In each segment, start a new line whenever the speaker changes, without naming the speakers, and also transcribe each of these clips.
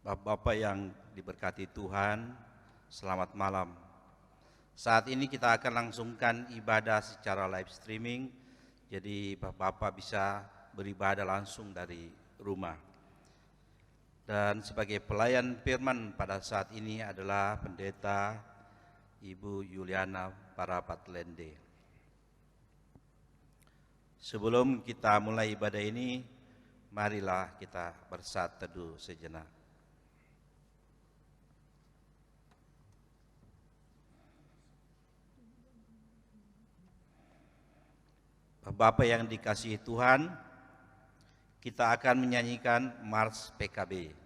Bapak-bapak yang diberkati Tuhan, selamat malam. Saat ini kita akan langsungkan ibadah secara live streaming, jadi bapak-bapak bisa beribadah langsung dari rumah. Dan sebagai pelayan firman pada saat ini adalah Pendeta Ibu Yuliana Parapatlende. Sebelum kita mulai ibadah ini, marilah kita bersatu teduh sejenak. Bapak yang dikasihi Tuhan, kita akan menyanyikan Mars PKB.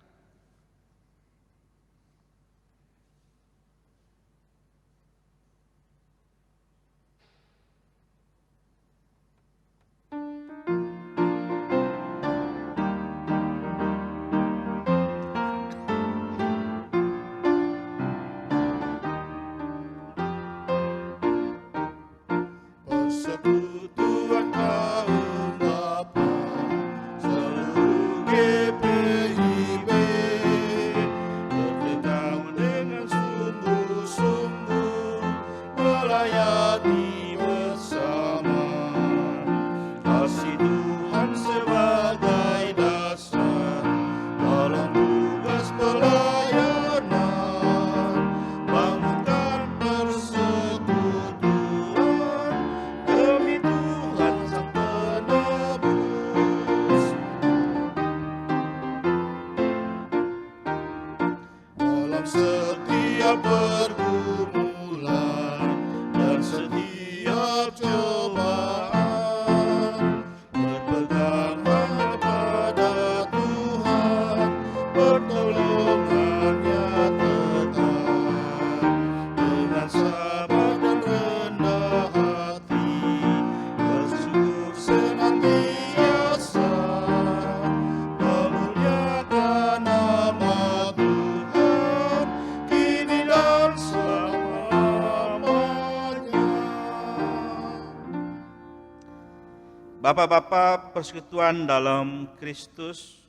Bapak-bapak persekutuan dalam Kristus,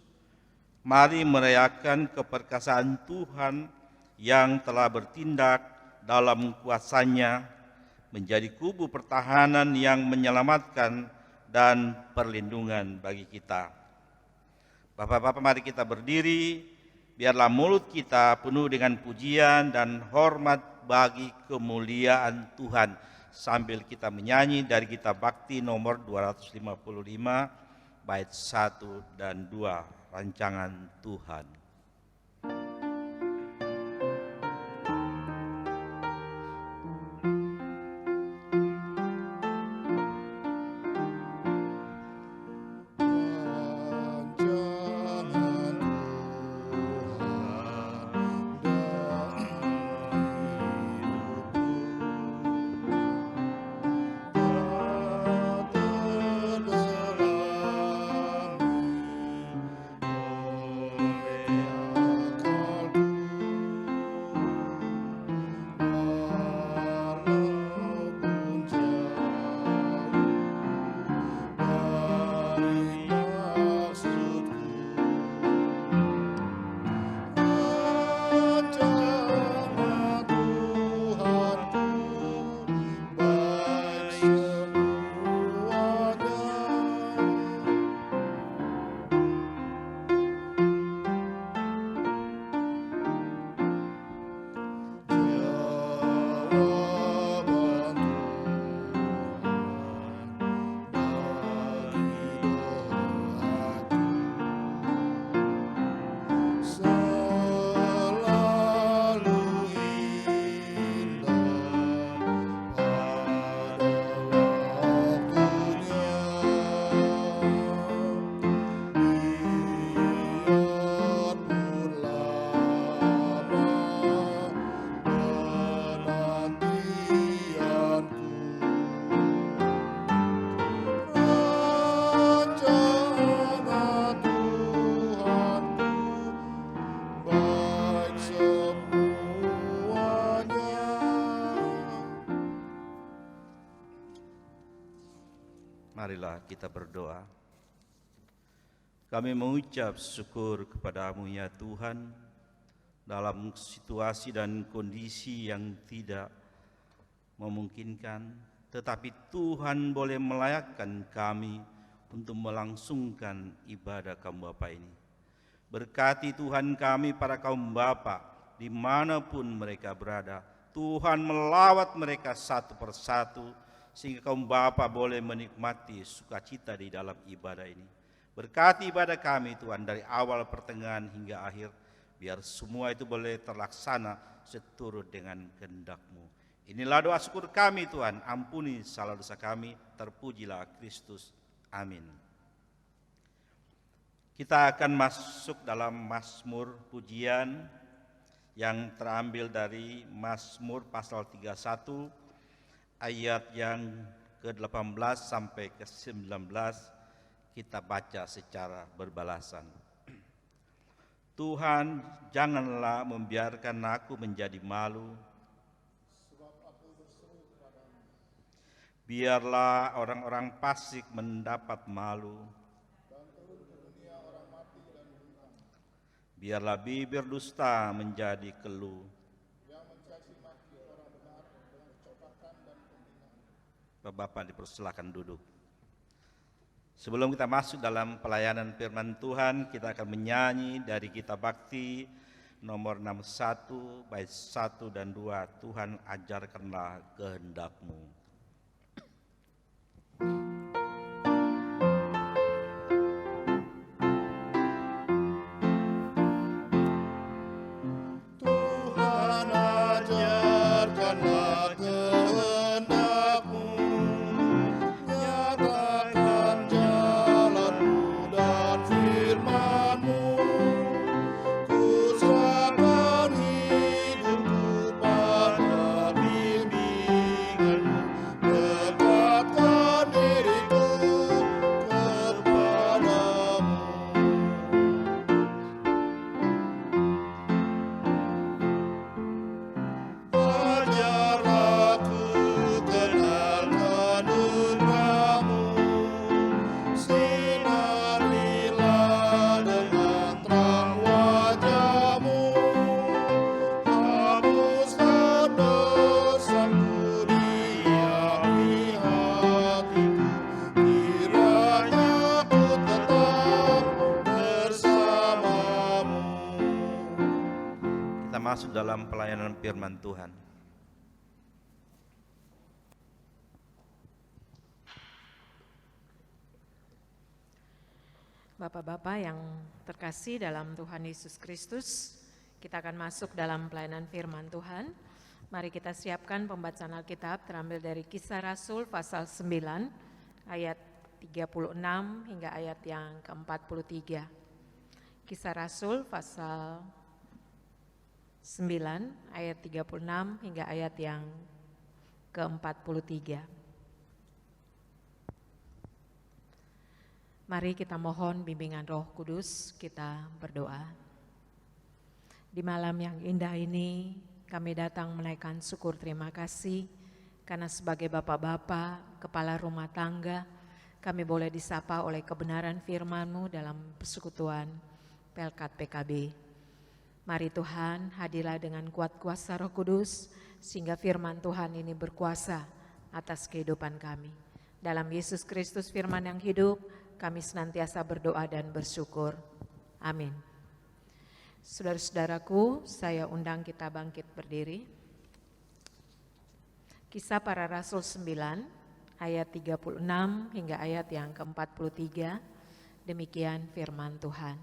mari merayakan keperkasaan Tuhan yang telah bertindak dalam kuasa-Nya menjadi kubu pertahanan yang menyelamatkan dan perlindungan bagi kita. Bapak-bapak, mari kita berdiri, biarlah mulut kita penuh dengan pujian dan hormat bagi kemuliaan Tuhan. Sambil kita menyanyi dari kitab Bakti nomor 255, bait 1 dan 2, rancangan Tuhan. Marilah kita berdoa. Kami mengucap syukur kepada-Mu ya Tuhan, dalam situasi dan kondisi yang tidak memungkinkan, tetapi Tuhan boleh melayakkan kami untuk melangsungkan ibadah kaum Bapa ini. Berkati Tuhan kami para kaum Bapa dimanapun mereka berada. Tuhan melawat mereka satu persatu sehingga kaum Bapa boleh menikmati sukacita di dalam ibadah ini. Berkati ibadah kami Tuhan dari awal, pertengahan hingga akhir, biar semua itu boleh terlaksana seturut dengan kehendak-Mu. Inilah doa syukur kami Tuhan, ampuni salah dosa kami, terpujilah Kristus. Amin. Kita akan masuk dalam Mazmur pujian yang terambil dari Mazmur pasal 31 ayat yang ke-18 sampai ke-19. Kita baca secara berbalasan. Tuhan, janganlah membiarkan aku menjadi malu. Biarlah orang-orang fasik mendapat malu. Biarlah bibir dusta menjadi keluh. Bapak dipersilakan duduk. Sebelum kita masuk dalam pelayanan firman Tuhan, kita akan menyanyi dari kitab Bakti nomor 61 bait 1 dan 2. Tuhan ajarkanlah kehendak-Mu. Masuk dalam pelayanan firman Tuhan.
Bapak-bapak yang terkasih dalam Tuhan Yesus Kristus, kita akan masuk dalam pelayanan firman Tuhan. Mari kita siapkan pembacaan Alkitab terambil dari Kisah Rasul pasal 9 ayat 36 hingga ayat yang ke-43. Kisah Rasul pasal 9 ayat 36 hingga ayat yang ke-43. Mari kita mohon bimbingan Roh Kudus, kita berdoa. Di malam yang indah ini kami datang menaikkan syukur terima kasih karena sebagai bapak-bapak, kepala rumah tangga, kami boleh disapa oleh kebenaran firman-Mu dalam persekutuan Pelkat PKB. Mari Tuhan, hadirlah dengan kuat kuasa Roh Kudus, sehingga firman Tuhan ini berkuasa atas kehidupan kami. Dalam Yesus Kristus firman yang hidup, kami senantiasa berdoa dan bersyukur. Amin. Saudara-saudaraku, saya undang kita bangkit berdiri. Kisah Para Rasul 9, ayat 36 hingga ayat yang ke-43, demikian firman Tuhan.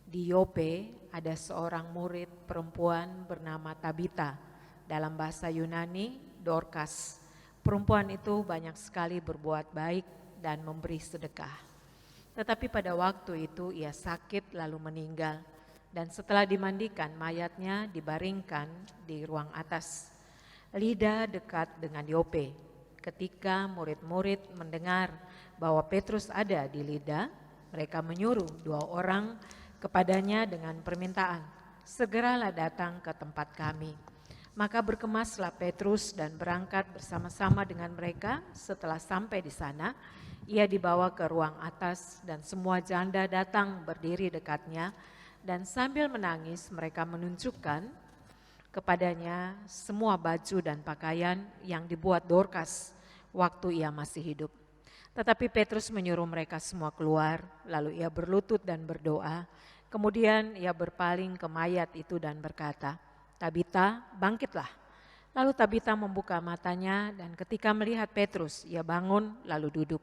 Di Yope ada seorang murid perempuan bernama Tabita, dalam bahasa Yunani Dorcas. Perempuan itu banyak sekali berbuat baik dan memberi sedekah. Tetapi pada waktu itu ia sakit lalu meninggal, dan setelah dimandikan mayatnya dibaringkan di ruang atas. Lida dekat dengan Yope. Ketika murid-murid mendengar bahwa Petrus ada di Lida, mereka menyuruh 2 orang kepadanya dengan permintaan, segeralah datang ke tempat kami. Maka berkemaslah Petrus dan berangkat bersama-sama dengan mereka. Setelah sampai di sana, ia dibawa ke ruang atas dan semua janda datang berdiri dekatnya Dan sambil menangis mereka menunjukkan kepadanya semua baju dan pakaian yang dibuat Dorcas waktu ia masih hidup. Tetapi Petrus menyuruh mereka semua keluar, lalu ia berlutut dan berdoa. Kemudian ia berpaling ke mayat itu dan berkata, "Tabita, bangkitlah." Lalu Tabita membuka matanya dan ketika melihat Petrus, ia bangun lalu duduk.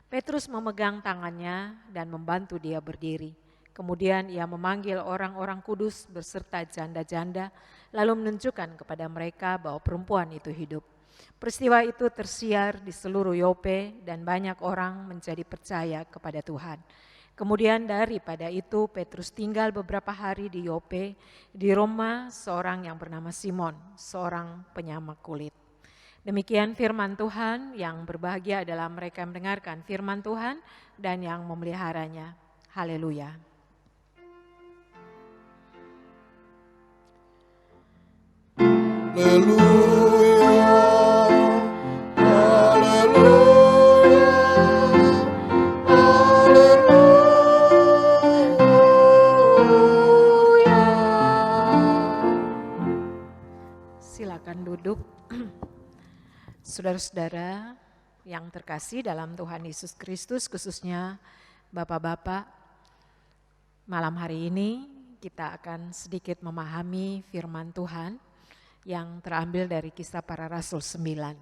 Petrus memegang tangannya dan membantu dia berdiri. Kemudian ia memanggil orang-orang kudus beserta janda-janda, lalu menunjukkan kepada mereka bahwa perempuan itu hidup. Peristiwa itu tersiar di seluruh Yope dan banyak orang menjadi percaya kepada Tuhan. Kemudian daripada itu Petrus tinggal beberapa hari di Yope, di rumah seorang yang bernama Simon, seorang penyamak kulit. Demikian firman Tuhan. Yang berbahagia adalah mereka yang mendengarkan firman Tuhan dan yang memeliharanya. Haleluya.
Haleluya, haleluya, haleluya.
Silakan duduk. Saudara-saudara yang terkasih dalam Tuhan Yesus Kristus, khususnya Bapak-bapak, malam hari ini kita akan sedikit memahami firman Tuhan yang terambil dari Kisah Para Rasul 9.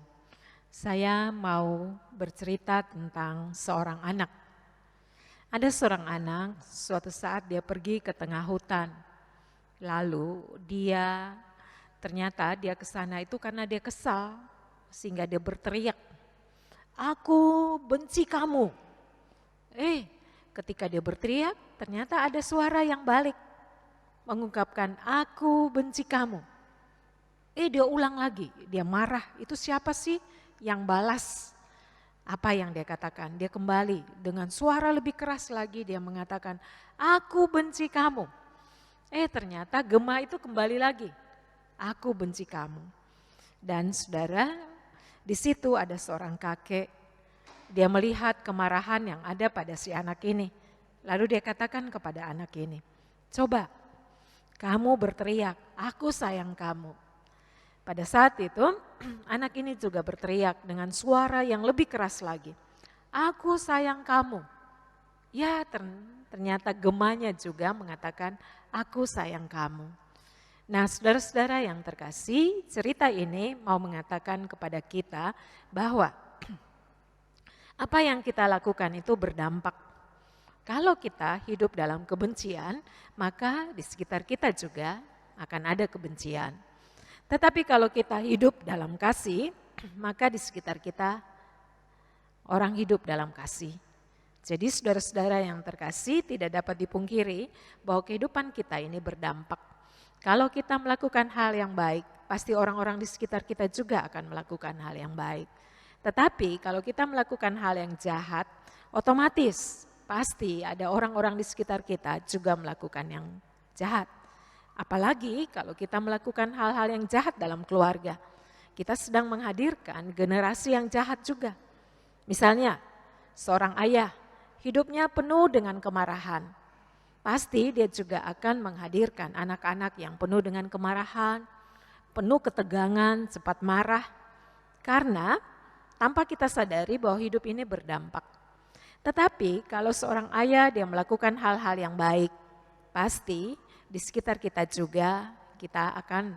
Saya mau bercerita tentang seorang anak. Ada seorang anak, suatu saat dia pergi ke tengah hutan. Lalu ternyata dia ke sana itu karena dia kesal, sehingga dia berteriak, "Aku benci kamu." Ketika dia berteriak, ternyata ada suara yang balik, mengungkapkan, "Aku benci kamu." Dia ulang lagi, dia marah. Itu siapa sih yang balas apa yang dia katakan? Dia kembali dengan suara lebih keras lagi, dia mengatakan, "Aku benci kamu." Ternyata gema itu kembali lagi, "Aku benci kamu." Dan saudara, di situ ada seorang kakek. Dia melihat kemarahan yang ada pada si anak ini. Lalu dia katakan kepada anak ini, "Coba kamu berteriak, 'Aku sayang kamu.'" Pada saat itu anak ini juga berteriak dengan suara yang lebih keras lagi, "Aku sayang kamu." Ya, ternyata gemanya juga mengatakan, "Aku sayang kamu." Nah, saudara-saudara yang terkasih, cerita ini mau mengatakan kepada kita bahwa apa yang kita lakukan itu berdampak. Kalau kita hidup dalam kebencian, maka di sekitar kita juga akan ada kebencian. Tetapi kalau kita hidup dalam kasih, maka di sekitar kita orang hidup dalam kasih. Jadi saudara-saudara yang terkasih, tidak dapat dipungkiri bahwa kehidupan kita ini berdampak. Kalau kita melakukan hal yang baik, pasti orang-orang di sekitar kita juga akan melakukan hal yang baik. Tetapi kalau kita melakukan hal yang jahat, otomatis pasti ada orang-orang di sekitar kita juga melakukan yang jahat. Apalagi kalau kita melakukan hal-hal yang jahat dalam keluarga, kita sedang menghadirkan generasi yang jahat juga. Misalnya, seorang ayah hidupnya penuh dengan kemarahan. Pasti dia juga akan menghadirkan anak-anak yang penuh dengan kemarahan, penuh ketegangan, cepat marah. Karena tanpa kita sadari bahwa hidup ini berdampak. Tetapi kalau seorang ayah dia melakukan hal-hal yang baik, pasti di sekitar kita juga kita akan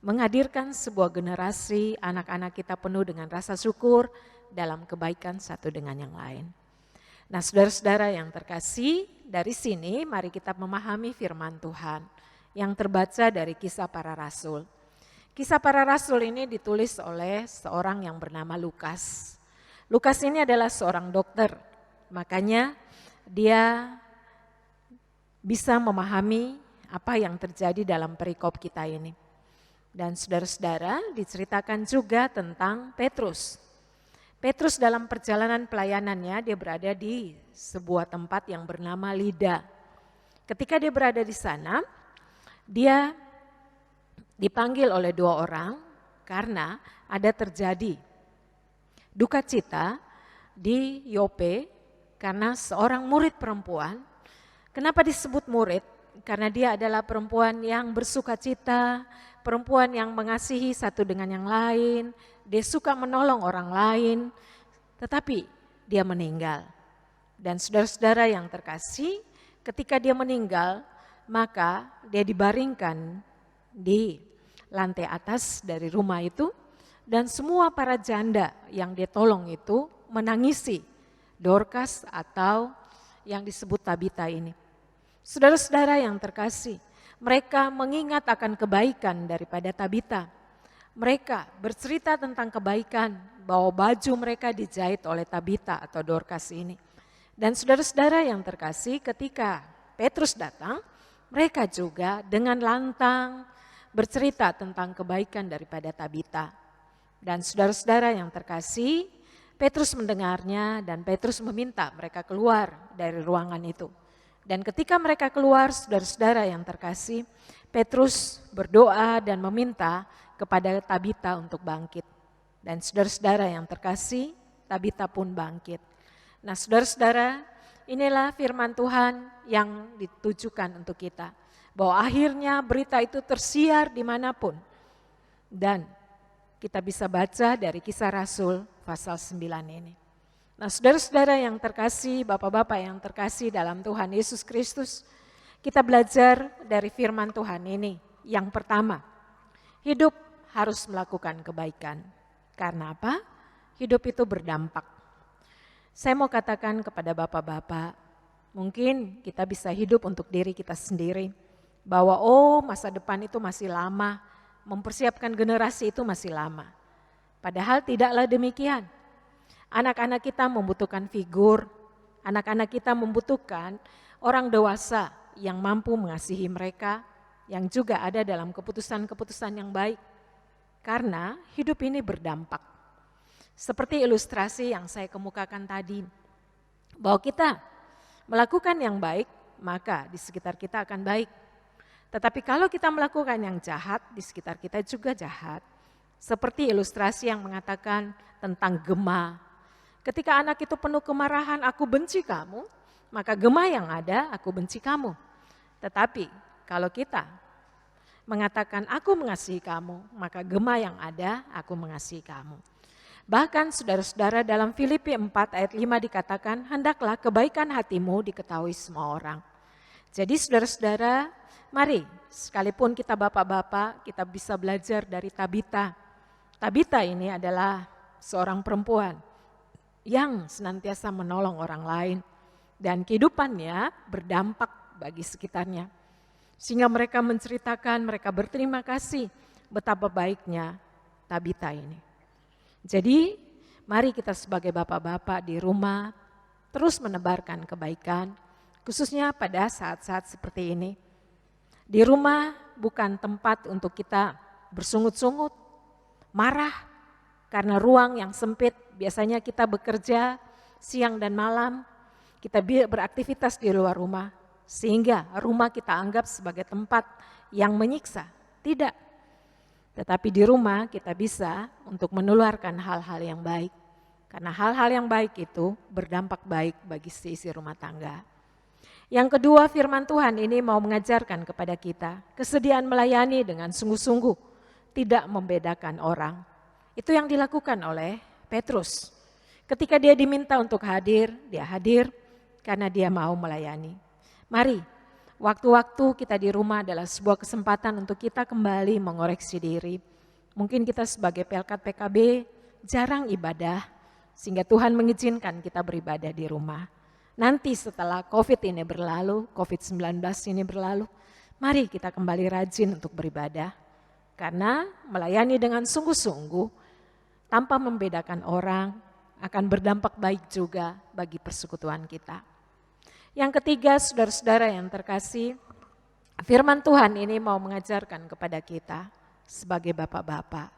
menghadirkan sebuah generasi anak-anak kita penuh dengan rasa syukur dalam kebaikan satu dengan yang lain. Nah, saudara-saudara yang terkasih, dari sini mari kita memahami firman Tuhan yang terbaca dari Kisah Para Rasul. Kisah Para Rasul ini ditulis oleh seorang yang bernama Lukas. Lukas ini adalah seorang dokter, makanya dia bisa memahami apa yang terjadi dalam perikop kita ini. Dan saudara-saudara, diceritakan juga tentang Petrus. Petrus dalam perjalanan pelayanannya dia berada di sebuah tempat yang bernama Lida. Ketika dia berada di sana, dia dipanggil oleh 2 orang karena ada terjadi duka cita di Yope karena seorang murid perempuan. Kenapa disebut murid? karena dia adalah perempuan yang bersukacita, perempuan yang mengasihi satu dengan yang lain, dia suka menolong orang lain, tetapi dia meninggal. Dan saudara-saudara yang terkasih, ketika dia meninggal, maka dia dibaringkan di lantai atas dari rumah itu, dan semua para janda yang dia tolong itu menangisi Dorcas atau yang disebut Tabita ini. Saudara-saudara yang terkasih, mereka mengingat akan kebaikan daripada Tabita. Mereka bercerita tentang kebaikan bahwa baju mereka dijahit oleh Tabita atau Dorcas ini. Dan saudara-saudara yang terkasih, ketika Petrus datang, mereka juga dengan lantang bercerita tentang kebaikan daripada Tabita. Dan saudara-saudara yang terkasih, Petrus mendengarnya dan Petrus meminta mereka keluar dari ruangan itu. Dan ketika mereka keluar, saudara-saudara yang terkasih, Petrus berdoa dan meminta kepada Tabita untuk bangkit. Dan saudara-saudara yang terkasih, Tabita pun bangkit. Nah saudara-saudara, inilah firman Tuhan yang ditujukan untuk kita. Bahwa akhirnya berita itu tersiar dimanapun. Dan kita bisa baca dari Kisah Rasul pasal 9 ini. Nah saudara-saudara yang terkasih, bapak-bapak yang terkasih dalam Tuhan Yesus Kristus, kita belajar dari firman Tuhan ini. Yang pertama, hidup harus melakukan kebaikan. Karena apa? Hidup itu berdampak. Saya mau katakan kepada bapak-bapak, mungkin kita bisa hidup untuk diri kita sendiri. Bahwa masa depan itu masih lama, mempersiapkan generasi itu masih lama. Padahal tidaklah demikian. Anak-anak kita membutuhkan figur, anak-anak kita membutuhkan orang dewasa yang mampu mengasihi mereka, yang juga ada dalam keputusan-keputusan yang baik. Karena hidup ini berdampak. Seperti ilustrasi yang saya kemukakan tadi, bahwa kita melakukan yang baik, maka di sekitar kita akan baik. Tetapi kalau kita melakukan yang jahat, di sekitar kita juga jahat. Seperti ilustrasi yang mengatakan tentang gema. Ketika anak itu penuh kemarahan, aku benci kamu, maka gema yang ada, aku benci kamu. Tetapi kalau kita mengatakan aku mengasihi kamu, maka gema yang ada, aku mengasihi kamu. Bahkan saudara-saudara dalam Filipi 4 ayat 5 dikatakan, hendaklah kebaikan hatimu diketahui semua orang. Jadi saudara-saudara, mari sekalipun kita bapak-bapak, kita bisa belajar dari Tabita. Tabita ini adalah seorang perempuan yang senantiasa menolong orang lain. Dan kehidupannya berdampak bagi sekitarnya. Sehingga mereka menceritakan, mereka berterima kasih betapa baiknya Tabita ini. Jadi mari kita sebagai bapak-bapak di rumah terus menebarkan kebaikan, khususnya pada saat-saat seperti ini. Di rumah bukan tempat untuk kita bersungut-sungut, marah karena ruang yang sempit. Biasanya kita bekerja siang dan malam, kita beraktivitas di luar rumah, sehingga rumah kita anggap sebagai tempat yang menyiksa. Tidak. Tetapi di rumah kita bisa untuk menularkan hal-hal yang baik. Karena hal-hal yang baik itu berdampak baik bagi seisi rumah tangga. Yang kedua, firman Tuhan ini mau mengajarkan kepada kita kesediaan melayani dengan sungguh-sungguh, tidak membedakan orang. Itu yang dilakukan oleh Petrus. Ketika dia diminta untuk hadir, dia hadir karena dia mau melayani. Mari, waktu-waktu kita di rumah adalah sebuah kesempatan untuk kita kembali mengoreksi diri. Mungkin kita sebagai Pelkat PKB jarang ibadah, sehingga Tuhan mengizinkan kita beribadah di rumah. Nanti setelah COVID ini berlalu, COVID-19 ini berlalu, mari kita kembali rajin untuk beribadah. Karena melayani dengan sungguh-sungguh, tanpa membedakan orang, akan berdampak baik juga bagi persekutuan kita. Yang ketiga, saudara-saudara yang terkasih, firman Tuhan ini mau mengajarkan kepada kita sebagai bapak-bapak.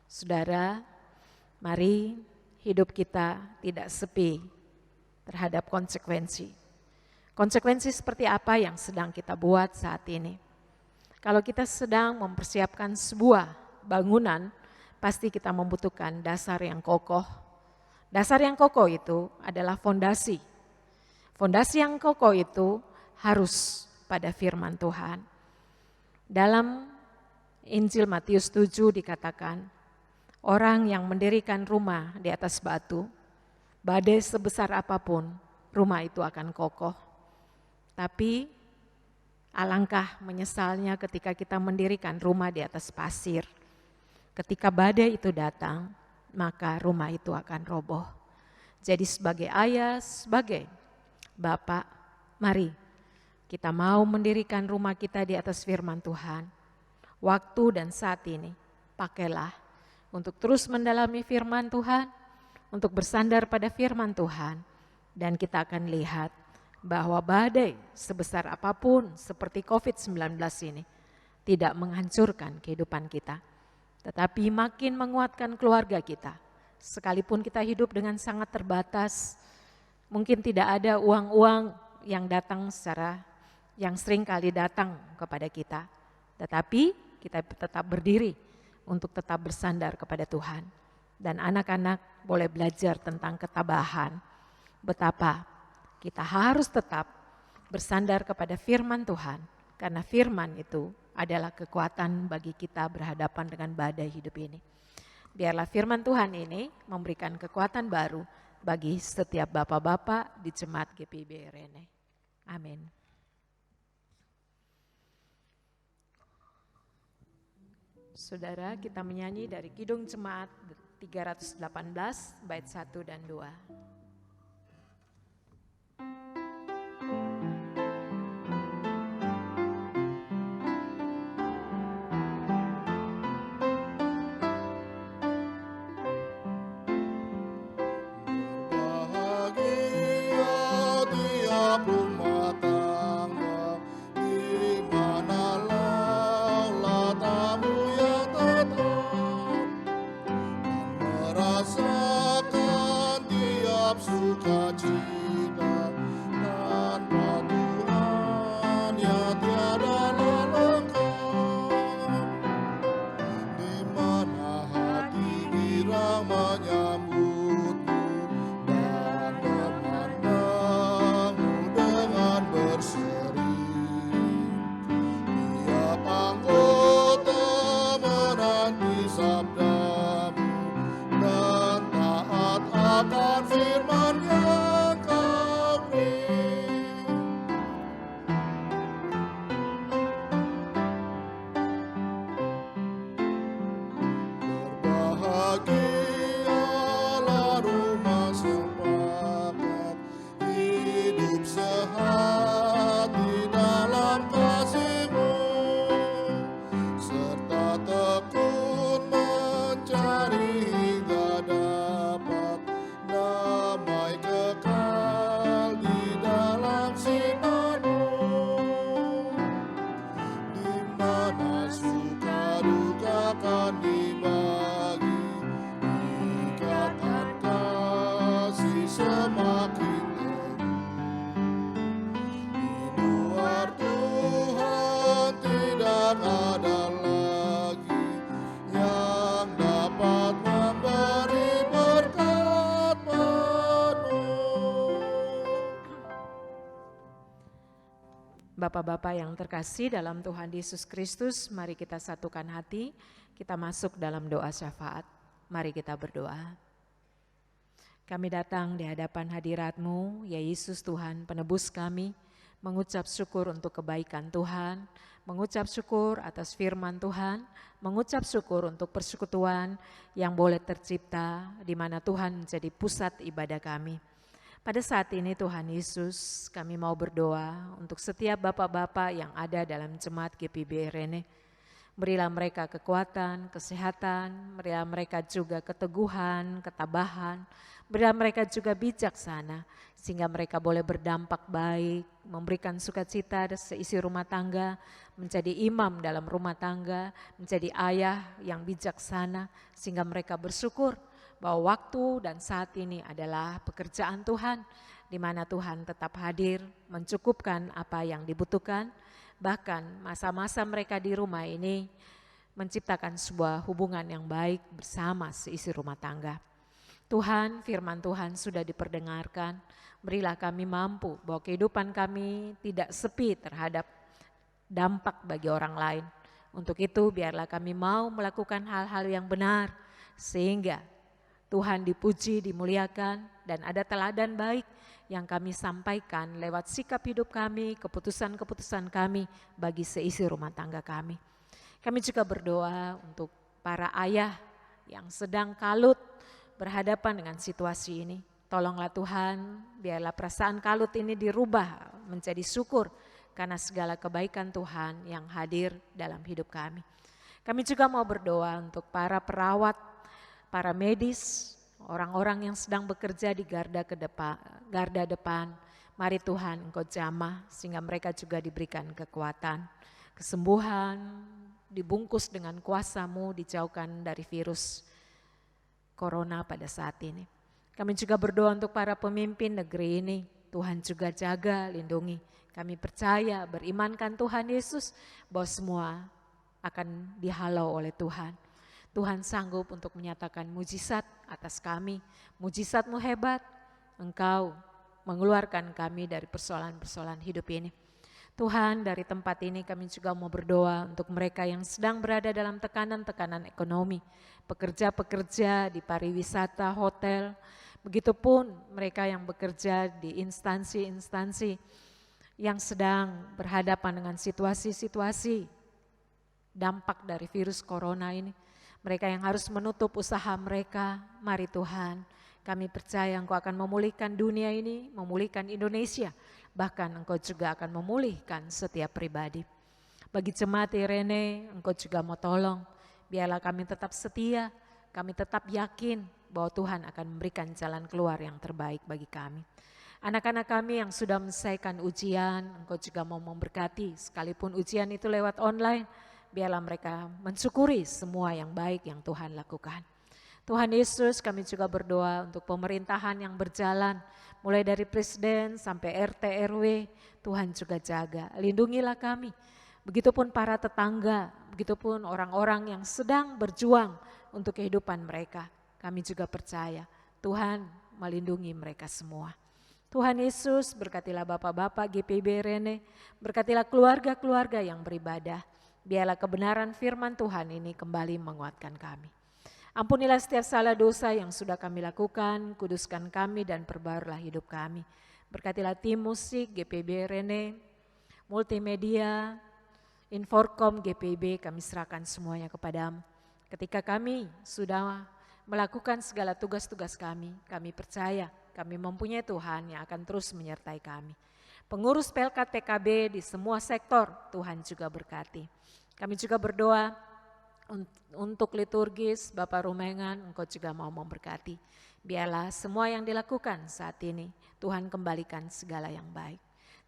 Saudara, mari hidup kita tidak sepi terhadap konsekuensi. Konsekuensi seperti apa yang sedang kita buat saat ini? Kalau kita sedang mempersiapkan sebuah bangunan, pasti kita membutuhkan dasar yang kokoh. Dasar yang kokoh itu adalah fondasi. Fondasi yang kokoh itu harus pada firman Tuhan. Dalam Injil Matius 7 dikatakan, orang yang mendirikan rumah di atas batu, badai sebesar apapun, rumah itu akan kokoh. Tapi alangkah menyesalnya ketika kita mendirikan rumah di atas pasir. Ketika badai itu datang, maka rumah itu akan roboh. Jadi sebagai ayah, sebagai bapak, mari kita mau mendirikan rumah kita di atas firman Tuhan. Waktu dan saat ini, pakailah untuk terus mendalami firman Tuhan, untuk bersandar pada firman Tuhan. Dan kita akan lihat bahwa badai sebesar apapun seperti COVID-19 ini tidak menghancurkan kehidupan kita, tetapi makin menguatkan keluarga kita. Sekalipun kita hidup dengan sangat terbatas, mungkin tidak ada uang-uang yang datang yang sering kali datang kepada kita, tetapi kita tetap berdiri untuk tetap bersandar kepada Tuhan. Dan anak-anak boleh belajar tentang ketabahan, betapa kita harus tetap bersandar kepada firman Tuhan, karena firman itu adalah kekuatan bagi kita berhadapan dengan badai hidup ini. Biarlah firman Tuhan ini memberikan kekuatan baru bagi setiap bapak-bapak di Jemaat GPIB Rene. Amin. Saudara, kita menyanyi dari Kidung Jemaat 318 bait 1 dan 2. Bapak-bapak yang terkasih dalam Tuhan Yesus Kristus, mari kita satukan hati, kita masuk dalam doa syafaat. Mari kita berdoa. Kami datang di hadapan hadirat-Mu, ya Yesus Tuhan, penebus kami, mengucap syukur untuk kebaikan Tuhan, mengucap syukur atas firman Tuhan, mengucap syukur untuk persekutuan yang boleh tercipta, di mana Tuhan menjadi pusat ibadah kami. Pada saat ini Tuhan Yesus, kami mau berdoa untuk setiap bapak-bapak yang ada dalam Jemaat GPIB Rene. Berilah mereka kekuatan, kesehatan, berilah mereka juga keteguhan, ketabahan, berilah mereka juga bijaksana, sehingga mereka boleh berdampak baik, memberikan sukacita seisi rumah tangga, menjadi imam dalam rumah tangga, menjadi ayah yang bijaksana, sehingga mereka bersyukur bahwa waktu dan saat ini adalah pekerjaan Tuhan, di mana Tuhan tetap hadir, mencukupkan apa yang dibutuhkan, bahkan masa-masa mereka di rumah ini menciptakan sebuah hubungan yang baik bersama seisi rumah tangga. Tuhan, firman Tuhan sudah diperdengarkan, berilah kami mampu bahwa kehidupan kami tidak sepi terhadap dampak bagi orang lain. Untuk itu biarlah kami mau melakukan hal-hal yang benar sehingga Tuhan dipuji, dimuliakan, dan ada teladan baik yang kami sampaikan lewat sikap hidup kami, keputusan-keputusan kami bagi seisi rumah tangga kami. Kami juga berdoa untuk para ayah yang sedang kalut berhadapan dengan situasi ini. Tolonglah Tuhan, biarlah perasaan kalut ini dirubah menjadi syukur karena segala kebaikan Tuhan yang hadir dalam hidup kami. Kami juga mau berdoa untuk para perawat, para medis, orang-orang yang sedang bekerja di garda depan. Mari Tuhan Engkau jamah sehingga mereka juga diberikan kekuatan, kesembuhan, dibungkus dengan kuasa-Mu, dijauhkan dari virus corona pada saat ini. Kami juga berdoa untuk para pemimpin negeri ini. Tuhan juga jaga, lindungi. Kami percaya, berimankan Tuhan Yesus bahwa semua akan dihalau oleh Tuhan. Tuhan sanggup untuk menyatakan mujizat atas kami. Mujizat-Mu hebat, Engkau mengeluarkan kami dari persoalan-persoalan hidup ini. Tuhan, dari tempat ini kami juga mau berdoa untuk mereka yang sedang berada dalam tekanan-tekanan ekonomi, pekerja-pekerja di pariwisata, hotel, begitupun mereka yang bekerja di instansi-instansi yang sedang berhadapan dengan situasi-situasi dampak dari virus corona ini. Mereka yang harus menutup usaha mereka, mari Tuhan, kami percaya Engkau akan memulihkan dunia ini, memulihkan Indonesia, bahkan Engkau juga akan memulihkan setiap pribadi. Bagi jemaat Irene, Engkau juga mau tolong, biarlah kami tetap setia, kami tetap yakin bahwa Tuhan akan memberikan jalan keluar yang terbaik bagi kami. Anak-anak kami yang sudah menyelesaikan ujian, Engkau juga mau memberkati, sekalipun ujian itu lewat online, biarlah mereka mensyukuri semua yang baik yang Tuhan lakukan. Tuhan Yesus, kami juga berdoa untuk pemerintahan yang berjalan, mulai dari presiden sampai RT RW, Tuhan juga jaga, lindungilah kami. Begitupun para tetangga, begitupun orang-orang yang sedang berjuang untuk kehidupan mereka. Kami juga percaya Tuhan melindungi mereka semua. Tuhan Yesus, berkatilah Bapak-Bapak GPIB Rene, berkatilah keluarga-keluarga yang beribadah. Biarlah kebenaran firman Tuhan ini kembali menguatkan kami. Ampunilah setiap salah dosa yang sudah kami lakukan, kuduskan kami dan perbarulah hidup kami. Berkatilah tim musik GPIB Rene, multimedia, Inforkom GPIB, kami serahkan semuanya kepadamu. Ketika kami sudah melakukan segala tugas-tugas kami percaya kami mempunyai Tuhan yang akan terus menyertai kami. Pengurus PLK TKB di semua sektor, Tuhan juga berkati. Kami juga berdoa untuk liturgis, Bapak Rumengan, Engkau juga mau memberkati. Biarlah semua yang dilakukan saat ini, Tuhan kembalikan segala yang baik.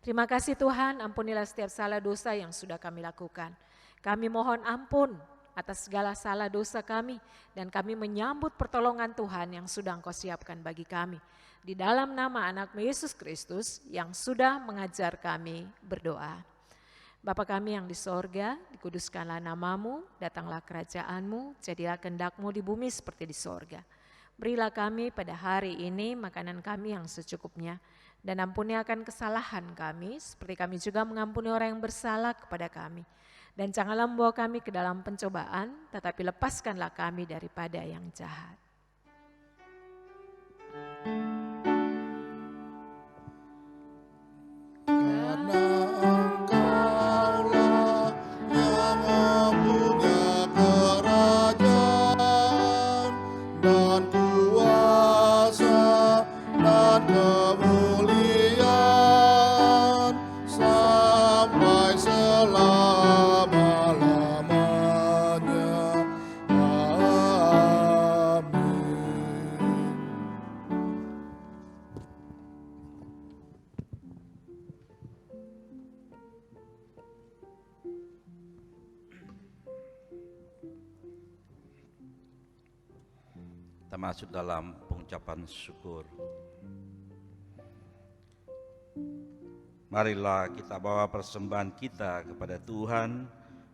Terima kasih Tuhan, ampunilah setiap salah dosa yang sudah kami lakukan. Kami mohon ampun atas segala salah dosa kami, dan kami menyambut pertolongan Tuhan yang sudah Engkau siapkan bagi kami. Di dalam nama anak-Mu Yesus Kristus yang sudah mengajar kami berdoa. Bapa kami yang di sorga, dikuduskanlah nama-Mu, datanglah kerajaan-Mu, jadilah kehendak-Mu di bumi seperti di sorga. Berilah kami pada hari ini makanan kami yang secukupnya, dan ampuni akan kesalahan kami, seperti kami juga mengampuni orang yang bersalah kepada kami. Dan janganlah membawa kami ke dalam pencobaan, tetapi lepaskanlah kami daripada yang jahat.
Kita masuk dalam pengucapan syukur. Marilah kita bawa persembahan kita kepada Tuhan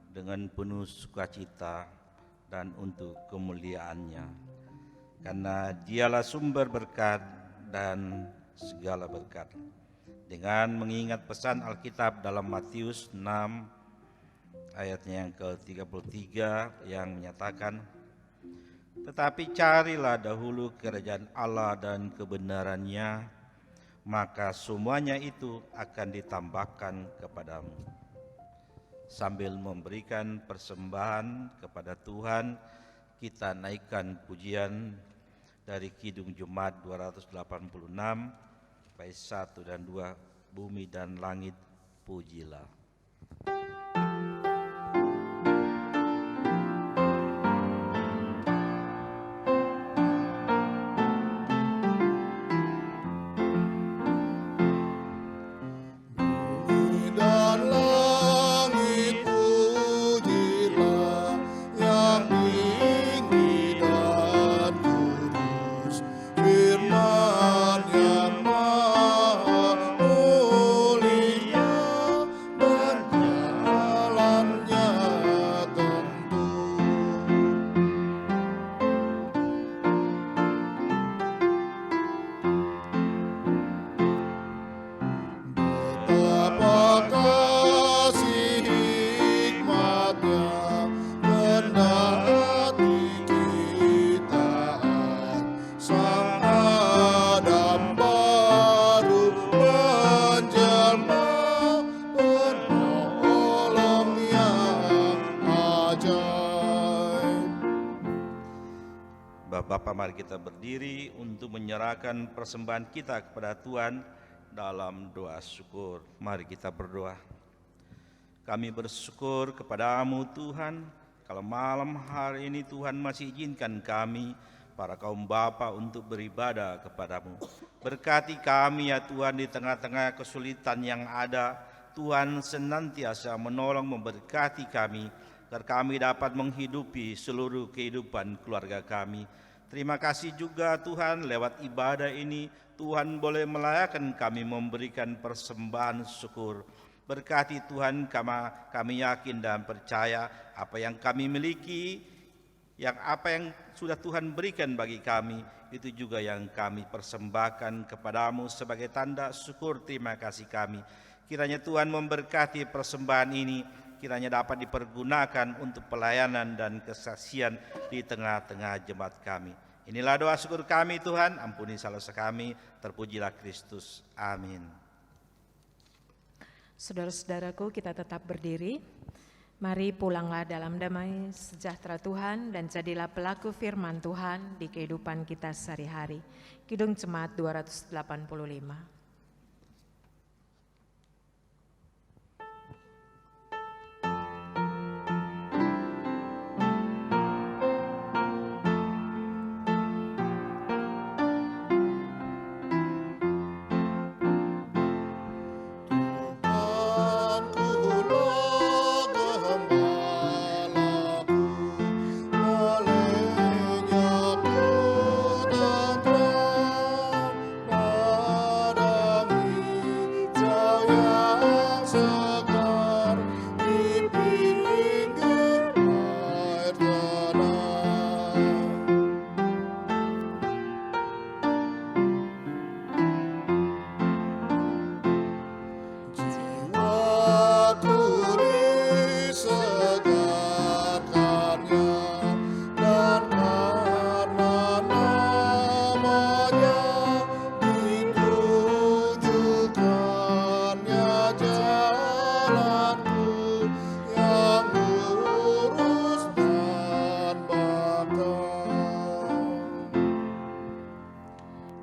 dengan penuh sukacita dan untuk kemuliaan-Nya. Karena Dialah sumber berkat dan segala berkat. Dengan mengingat pesan Alkitab dalam Matius 6 ayatnya yang ke-33 yang menyatakan, tetapi carilah dahulu kerajaan Allah dan kebenarannya, maka semuanya itu akan ditambahkan kepadamu. Sambil memberikan persembahan kepada Tuhan, kita naikkan pujian dari Kidung Jemaat 286, bait 1 dan 2, Bumi dan Langit Pujilah.
dan langit pujilah yang tinggi dan kudus, firman yang maha mulia dan jalannya tentu. Betapa kasih hikmatnya mendahati ciptaan, sang Adam baru menjelma, penolong yang ajaib.
Bapak-bapak, mari kita berdiri untuk menyerahkan persembahan kita kepada Tuhan dalam doa syukur. Mari kita berdoa. Kami bersyukur kepadamu Tuhan, kalau malam hari ini Tuhan masih izinkan kami, para kaum bapa, untuk beribadah kepadamu. Berkati kami ya Tuhan di tengah-tengah kesulitan yang ada. Tuhan senantiasa menolong memberkati kami, agar kami dapat menghidupi seluruh kehidupan keluarga kami. Terima kasih juga Tuhan, lewat ibadah ini Tuhan boleh melayakkan kami memberikan persembahan syukur. Berkati Tuhan, kami yakin dan percaya apa yang kami miliki, apa yang sudah Tuhan berikan bagi kami, itu juga yang kami persembahkan kepadamu sebagai tanda syukur terima kasih kami. Kiranya Tuhan memberkati persembahan ini, kiranya dapat dipergunakan untuk pelayanan dan kesaksian di tengah-tengah jemaat kami. Inilah doa syukur kami Tuhan, ampuni salah kami, terpujilah Kristus. Amin.
Saudara-saudaraku, kita tetap berdiri. Mari pulanglah dalam damai sejahtera Tuhan dan jadilah pelaku firman Tuhan di kehidupan kita sehari-hari. Kidung Jemaat 285.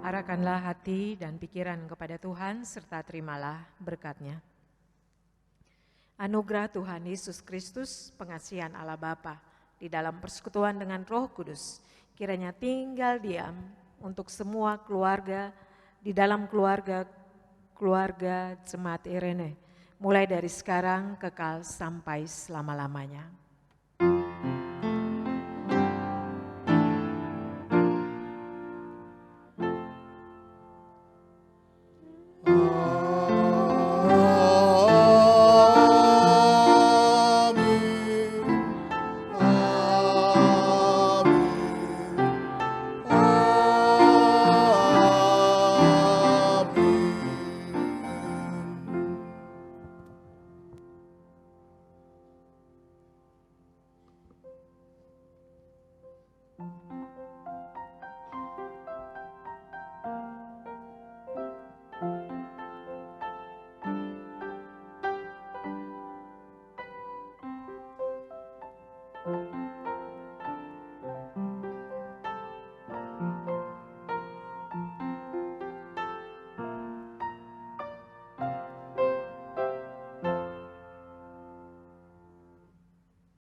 Arahkanlah hati dan pikiran kepada Tuhan serta terimalah berkat-Nya. Anugerah Tuhan Yesus Kristus, pengasihan Allah Bapa di dalam persekutuan dengan Roh Kudus, kiranya tinggal diam untuk semua keluarga, di dalam keluarga Jemaat Irene, mulai dari sekarang kekal sampai selama-lamanya.